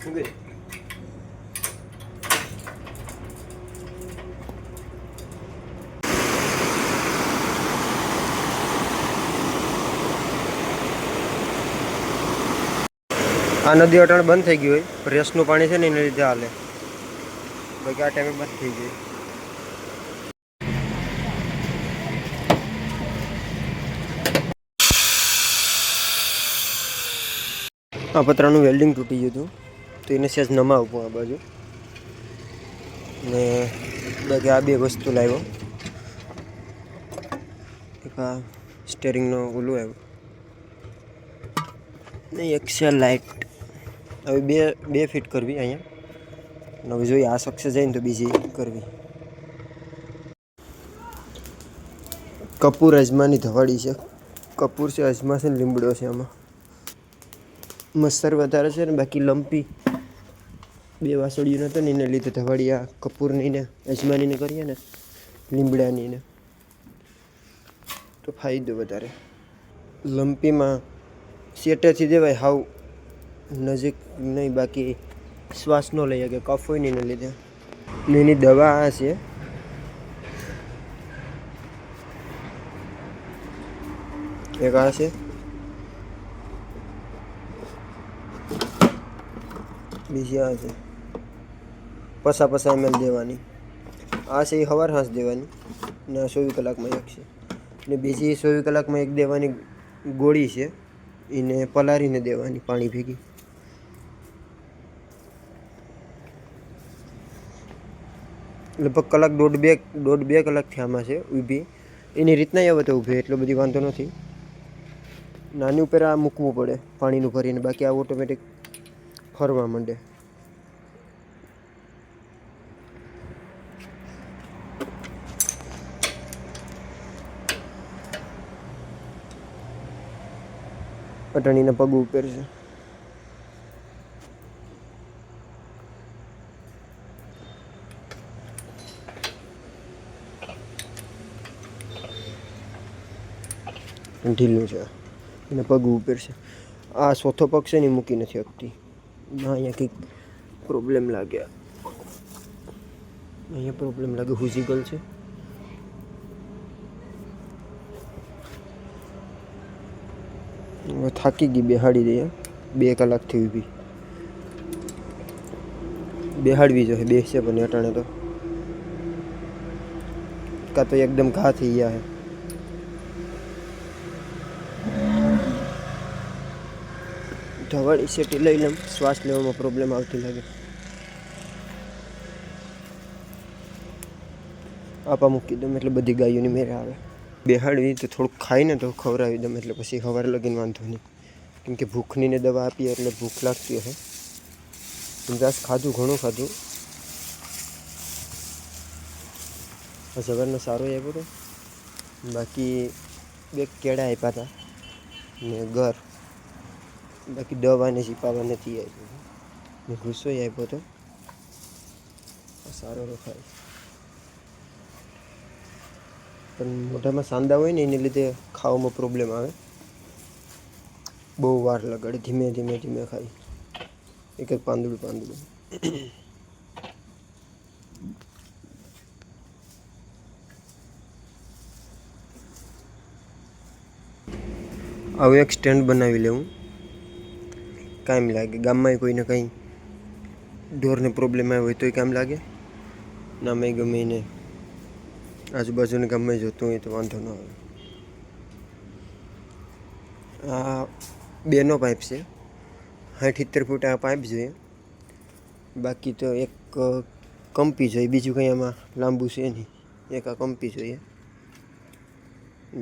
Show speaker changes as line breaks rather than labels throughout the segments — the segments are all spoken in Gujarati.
આ નદી અટાણ બંધ થઈ ગઈ હોય, રેસનું પાણી છે ને એને લીધે હાલે, બાકી આ ટાઈમે બંધ થઈ ગઈ. આ પતરાનું વેલ્ડિંગ તૂટી ગયું હતું તો એને સેજ નમાવવું આ બાજુ, ને બાકી આ બે વસ્તુ લાવ્યો. એક આ સ્ટેરિંગનો ઓલું આવ્યું ને એક છે લાઇટ. હવે બે ફિટ કરવી અહીંયા, હવે જોઈએ આ સક્સેસ જાય ને તો બીજી કરવી. કપૂર અજમાની ધવાડી છે, કપૂર છે, અજમા છે ને લીમડો છે. આમાં મચ્છર વધારે છે ને બાકી લંપી બે વાસળીઓ નહોતો ને એને લીધે ધવાડી આ કપૂરની ને અજમાનીને કરીએ ને લીમડાની ને તો ફાયદો વધારે. લંપીમાં સેટેથી દેવાય, હાવ નજીક નહીં, બાકી શ્વાસ ન લઈએ કે કફ હોય ને એને લીધે. ને એની દવા આ છે, એક આ છે, બીજી આ છે. 50 ml દેવાની. આ છે એ સવાર સાંજ દેવાની ને 24 કલાકમાં એક છે, ને બીજી 24 કલાકમાં એક દેવાની ગોળી છે, એને પલાળીને દેવાની પાણી ભેગી. લગભગ કલાક દોઢ બે કલાકથી આમાં છે ઊભી. એની રીતના આવે તો ઊભી, એટલો બધી વાંધો નથી. નાની ઉપર આ મૂકવું પડે પાણીનું ભરીને, બાકી આ ઓટોમેટિક ફરવા માંડે. અટાણીના પગ ઉપર છે. ઢીલું છે, એના પગ ઉપર છે. આ ચોથો પગ છે ને મૂકી નથી શકતી. અહીંયા કંઈક પ્રોબ્લેમ લાગે, અહીંયા પ્રોબ્લેમ લાગે, હુઝિકલ છે. થાકી ગઈ, બેહાડી દઈએ. 2 કલાકથી ઊભી, બેહાડવી જોઈએ. બેસશે પણ અટાણે તો કાં તો એકદમ ઘા થઈ ગયા છે. ધવાડી સેટી લઈ લઉં, શ્વાસ લેવામાં પ્રોબ્લેમ આવતી લાગે. આપા મૂકી દઉં એટલે બધી ગાયોની મેરે આવે. બેહાડવી તો થોડુંક ખાઈને તો ખવડાવી દઉં, એટલે પછી સવારે લગીને વાંધો નહીં. કેમ કે ભૂખનીને દવા આપીએ એટલે ભૂખ લાગતી હશે. ઘાસ ખાધું, ઘણું ખાધું. સવારનો સારો આવ્યો હતો, બાકી 2 કેળા આપ્યા હતા ને ઘર, બાકી દવાને છીપાવા નથી આવ્યું ને ગુસ્સો આપ્યો હતો. સારો રખાય પણ મોઢામાં સાંદા હોય ને એને લીધે ખાવામાં પ્રોબ્લેમ આવે. બહુ વાર લગાડે, ધીમે ધીમે ખાય, એક પાંદડું. આવું એક સ્ટેન્ડ બનાવી લેવું, કામ લાગે. ગામમાં કોઈને કંઈ ઢોરને પ્રોબ્લેમ આવ્યો હોય તોય કામ લાગે. નામે ગમે એને આજુબાજુને ગામમાં જોતું હોય તો વાંધો ન આવે. આ 2નો પાઇપ છે, 60-70 ફૂટ આ પાઇપ જોઈએ. બાકી તો એક કંપી જોઈએ, બીજું કંઈ આમાં લાંબુ છે નહીં. એક આ કંપી જોઈએ,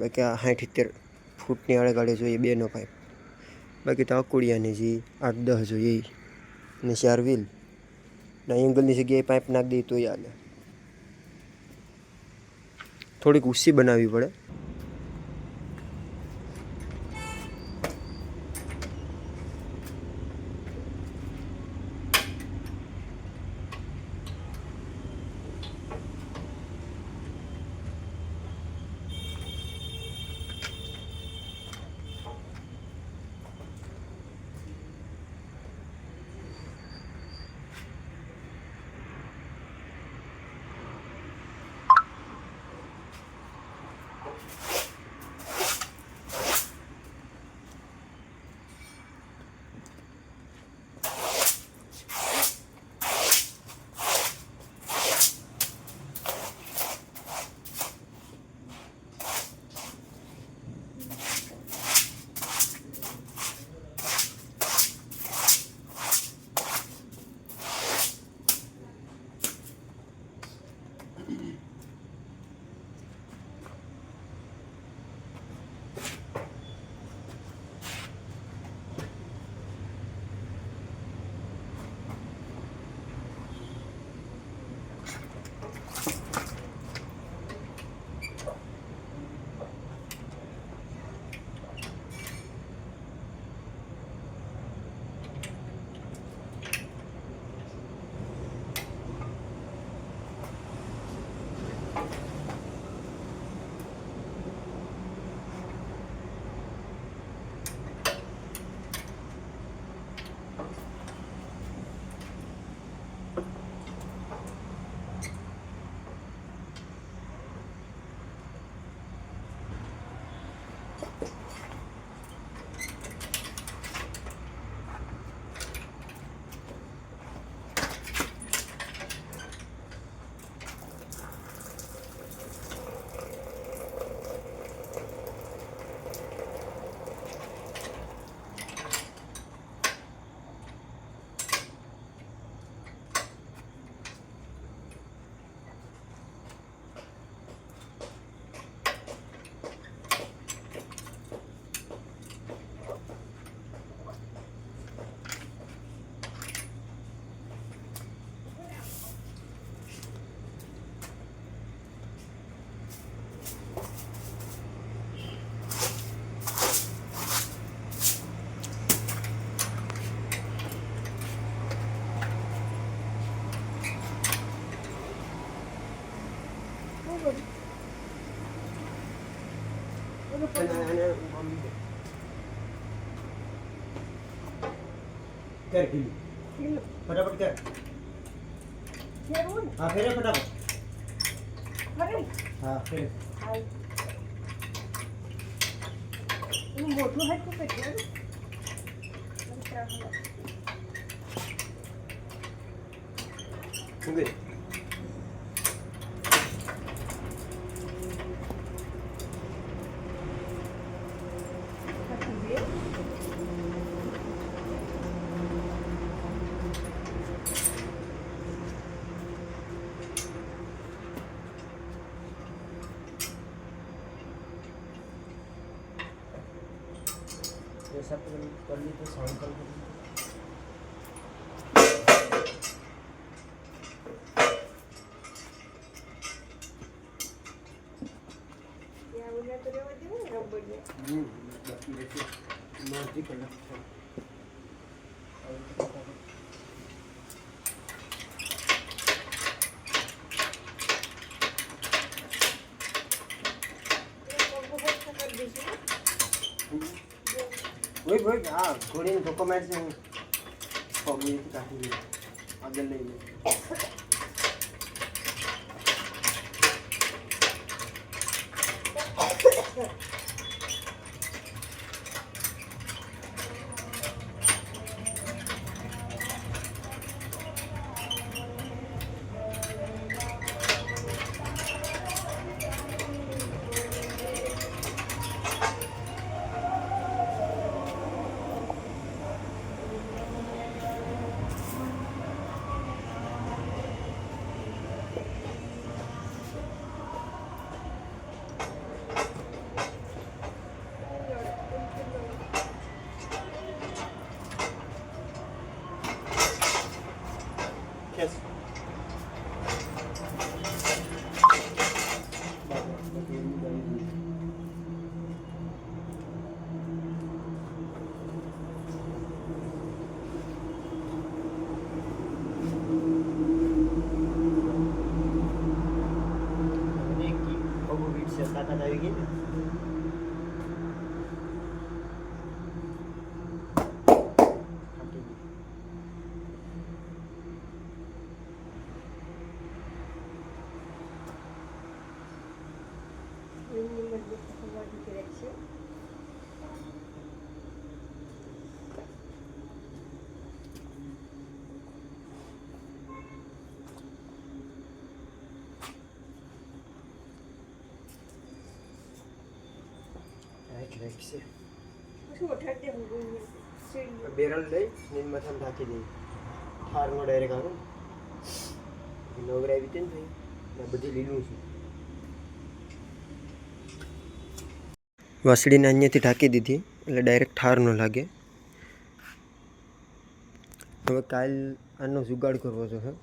બાકી આ 60-70 ફૂટની આડે જોઈએ 2નો પાઇપ. બાકી તો અકોડિયાની જે 8-10 જોઈએ અને 4 વ્હીલ ના એંગલની જગ્યાએ પાઇપ નાખી દઈએ તોય હાલે. થોડીક ઊંચી બનાવવી પડે. कर ढीली फटाफट कर हाँ फेरे फटाफट हाँ फेरे
मोठं आहे खूप आहे
उगे ऐसा कर ली तो साउंड कर बाकी देखिए मर्जी करना वही हाँ थोड़ी डॉक्यूमेंट से हूँ काटी आगे ले ले Yes. ताकत आएगी બેરલ લઈ નીન મથામ ઢાંકી દઈ ઠારમાં ડાયરેક્ટ આવું નવરાવી હતી ને ભાઈ બધી લીલું છે વાસળીને અહીંયાથી ઢાંકી દીધી એટલે ડાયરેક્ટ ઠાર ન લાગે હવે કાલ આનો જુગાડ કરવો જોઈએ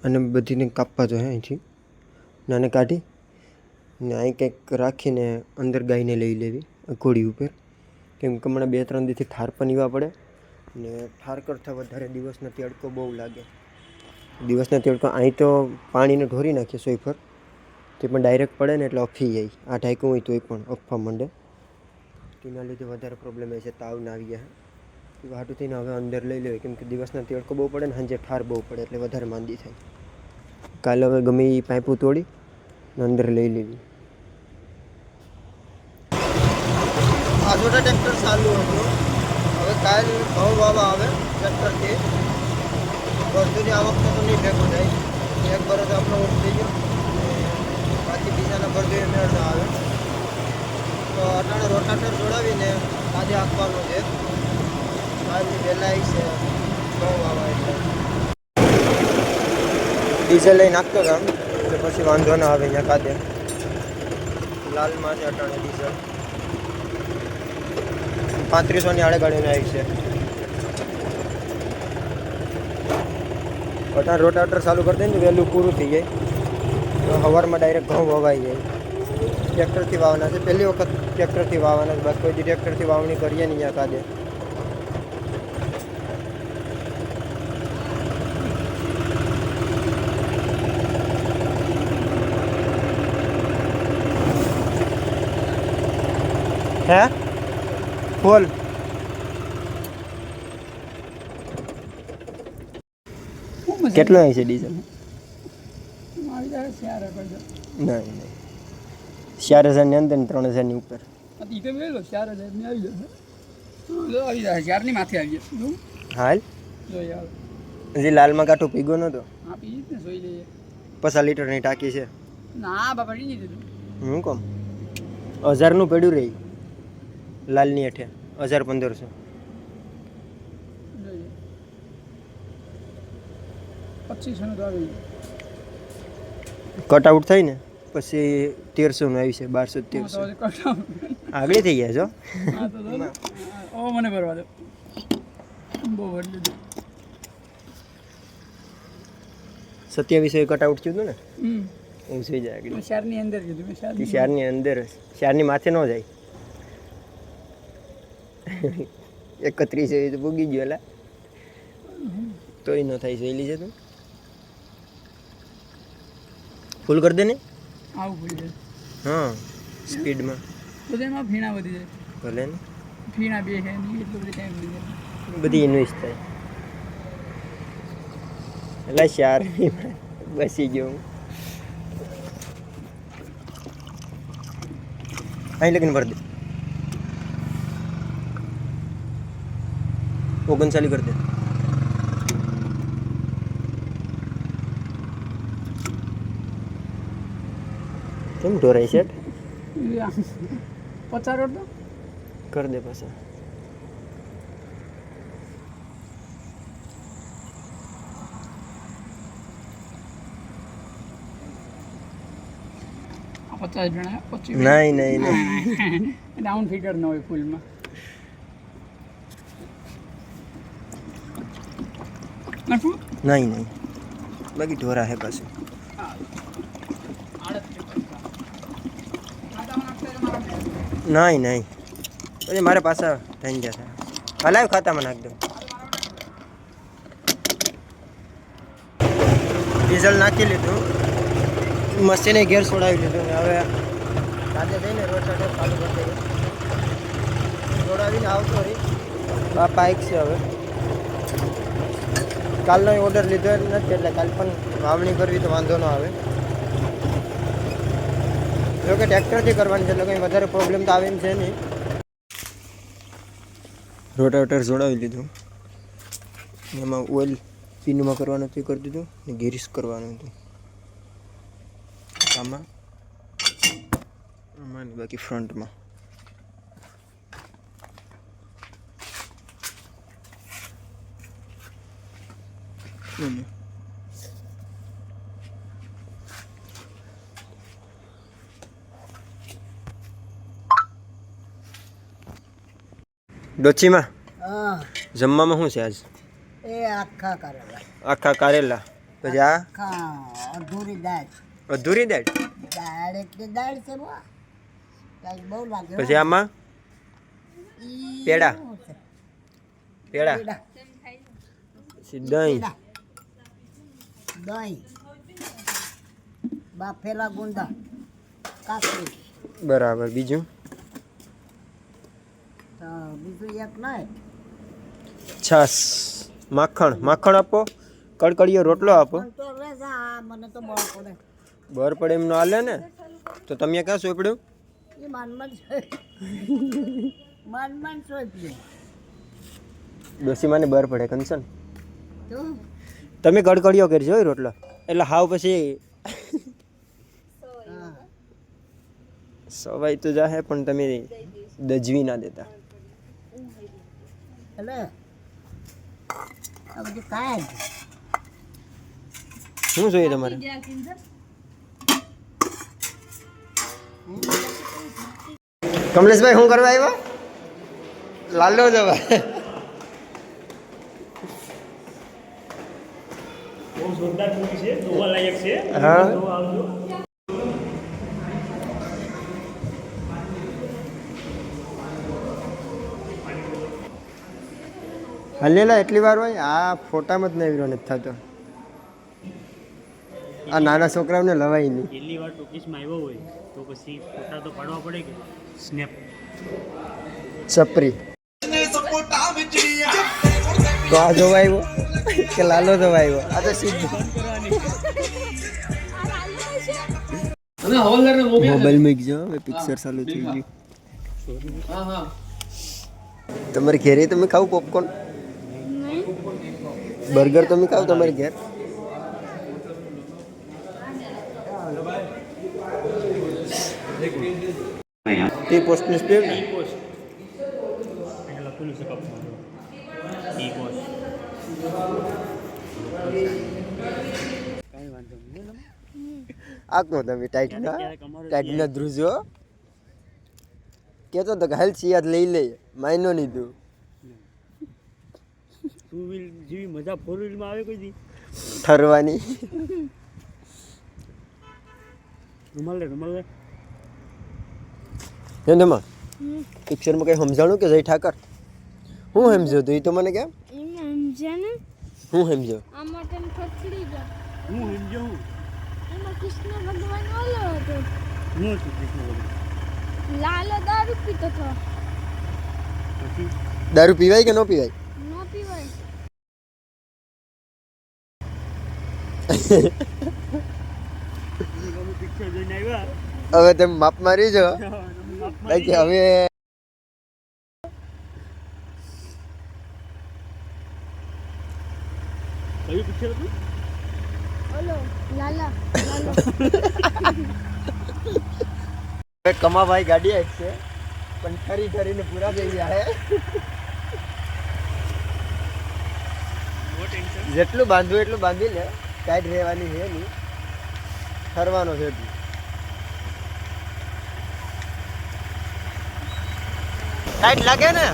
અને બધીને કાપવા જોઈએ અહીંથી નાને કાઢી ને અહીં કંઈક રાખીને અંદર ગાયને લઈ લેવી ઘોડી ઉપર કેમ કે હમણાં 2-3 દીથી ઠાર પણ પીવા પડે ને ઠાર કરતાં વધારે દિવસનો તડકો બહુ લાગે દિવસના તડકો અહીં તો પાણીને ઢોરી નાખીએ સોયફર તે પણ ડાયરેક્ટ પડે ને એટલે અફી જાય આ ઢાંક્યું હોય તોય પણ અફવા માંડે તેના લીધે વધારે પ્રોબ્લેમ આવે છે તાવ ના આવી ગયા એ વાટું થઈને હવે અંદર લઈ લેવાય કેમ કે દિવસના તડકો બહુ પડે ને સાંજે ઠાર બહુ પડે એટલે વધારે માંદી થાય કાલે હવે ગમે એ પાઇપો તોડી અંદર લઈ લેવી આ છોટા ટ્રેક્ટર ચાલુ હતું હવે કાલ ઘઉં વાવા આવે ટ્રેક્ટરથી બધું આ વખતે તો નહીં ભેગું થાય એક બરોબર આપણો ઓફ થઈ ગયો બાકી બીજાના બધું મેળ ના આવે તો અટાણે રોટાટર જોડાવીને આજે આપવાનું છે આજની વહેલા છે ઘઉં વાવા એટલે ડીઝલ લઈ નાખતો હતો એટલે પછી વાંધો ના આવે અહીંયા કાદે લાલમાં છે અટાણે ડીઝલ 3500ની આડે ગાડીને આવી છે અટાણે રોટાટર ચાલુ કરી દે ને વહેલું પૂરું થઈ જાય તો સવારમાં ડાયરેક્ટ ઘઉં વવાઈ જાય ટ્રેક્ટરથી વાવવાના છે પહેલી વખત ટ્રેક્ટરથી વાવવાના છે બાકી કોઈ ટ્રેક્ટરથી વાવણી કરીએ નહીં અહીંયા કાદે હે બોલ કેટલો આવી છે ડીઝલ નહીં નહીં 4,000 ની અંદર ને 3,000 ની ઉપર હાલ હજી લાલમાં કાંઠો પીગો નતો 50 લીટરની ટાંકી છે હું કોમ 1000 નું પડ્યું રહી લાલની હેઠે 1,500 કટ આઉટ થાય ને પછી 1,300 નું આવી છે 1200 આગળ થઈ ગયા છો
મને ભરવા દો બહુ
27 કટ આઉટ થયું હતું ને હું સુઈ જાય આગળ
શહેરની અંદર કીધું મેં
શહેરની અંદર શહેરની માથે ન જાય 31 તો ભૂગી ગયો એલા તોય ન થાય જોઈ છે તું ફૂલ કરી દે ને
આવું ફૂલ છે
હા સ્પીડમાં
તો તેમાં ફીણા વધી જાય
ભલે ને
ફીણા બે છે નહીં એટલો બધો ટાઈમ લઈ જાય
બધી ઇન્વેસ્ટ થાય એટલે શાર બસી ગયો હું અહીં લગીને ભર દે 39 કરી દે કેમ ઢોરાય છે
50 રોડ તો
કર દે પાછા
જણા 25
નહીં નહીં નહીં
ડાઉન ફિગર ન હોય ફૂલમાં
નહીં નહીં બાકી ઢોરા હે પાછું નહીં નહીં પછી મારે પાછા થઈ ગયા હતા હલાવ ખાતામાં નાખ દઉં ડીઝલ નાખી લીધું મશીને ઘેર છોડાવી લીધું ને હવે આજે જઈને રોટાટર ચાલુ કરી દઈએ છોડાવીને આવતો રહી આ બાઇક છે હવે કાલનો ઓર્ડર લીધો નથી એટલે કાલ પણ વાવણી કરવી તો વાંધો ન આવે જોકે ટ્રેક્ટરથી કરવાની છે એટલે કંઈ વધારે પ્રોબ્લેમ તો આવે એમ છે નહીં રોટાવેટર જોડાવી લીધું એમાં ઓઇલ પીનમાં કરવાનું હતું કરી દીધું ને ગેરીસ કરવાનું હતું આમાં આમાં બાકી ફ્રન્ટમાં ડોચીમાં જમવામાં શું છે આજ આખા કારેલા પછી આ
અધૂરી દાળ
અધૂરી દાળ
દાળ એટલે દાળ છે બહુ લાગે
પછી આમાં પેડા પેડા પછી દહીં
દહીં બાફેલા ગુંદા કાકડી
બરાબર બીજું
તો બીજું એક નહીં
છાસ માખણ માખણ આપો કડકડીયો રોટલો આપો
તો રેસા મને તો બહુ પડે
બર પડે એમ ન હાલે ને તો તમે ક્યાં સોંપડ્યું
એ માનમાં સોંપ્યું
ડોસી માને બર પડે કંસન
તો
તમે કડકડીયો કરજો હોય રોટલો એટલે હાવ પછી સવાઈ તો જાહે પણ તમે દજવી ના દેતા
એટલે આ બધું કાંઈ
શું જોઈએ તમારે કમલેશભાઈ શું કરવા આવ્યા લાલો જવા
બહુ જોરદાર મૂવી છે જોવા લાયક છે
હા
તો આવજો
હલેલા એટલી વાર હોય આ ફોટામાં જ નહીં વિરો નથી થતો આ નાના છોકરાઓને લવાય નહીં
પહેલી વાર ટોકીસમાં આવ્યો હોય તો પછી ફોટા તો પાડવા પડે કે સ્નેપ
છપરી તો આ જોવા આવ્યો કે લાલો જોવા આવ્યો? આ તો સીધું મોબાઈલ મૂકજો, હવે પિક્ચર ચાલુ થઈ ગયું. તમારે ઘેરે તમે ખાવ પોપકોર્ન? બર્ગર તમે ખાવ તમારે ઘેર? ટી પોસ્ટની સ્પીડ ને
અહીંયા લખેલું છે કપમાં ઈ કોસ.
આખો તમે ટાઈટના ધ્રુજો કહેતો તો કે હાલ સિયાદ લઈ લે, માયનો નહીં તું.
ટુ વ્હીલ જેવી મજા ફોર વ્હીલમાં આવે કોઈ દી?
ઠરવાની.
રૂમાલ લે રૂમાલ લે.
એમાં પિક્ચરમાં કઈ સમજાણું કે જય ઠાકર? હું સમજો તું? એ તો મને કેમ હું સમજો?
હું સમજો
કૃષ્ણ ભગવાન ઓલો હતો,
હું છું કૃષ્ણ ભગવાન.
લાલો દારૂ પીતો હતો.
પછી
દારૂ પીવાય કે ન પીવાય?
નો પીવાય.
પિક્ચર જોઈને આવ્યા.
હવે તમે માપ મારી જો
માપમાં
બાકી હવે
કયું પિક્ચર હતું?
ઓલો લાલા લાલો.
હવે કમાભાઈ ગાડી આવી છે પણ ખરી ખરીને પૂરા થઈ ગયા હે. જેટલું બાંધવું એટલું બાંધી લે, ટાઈટ રહેવાની છે નહીં, ફરવાનો છે એટલું. ટાઈટ લાગે ને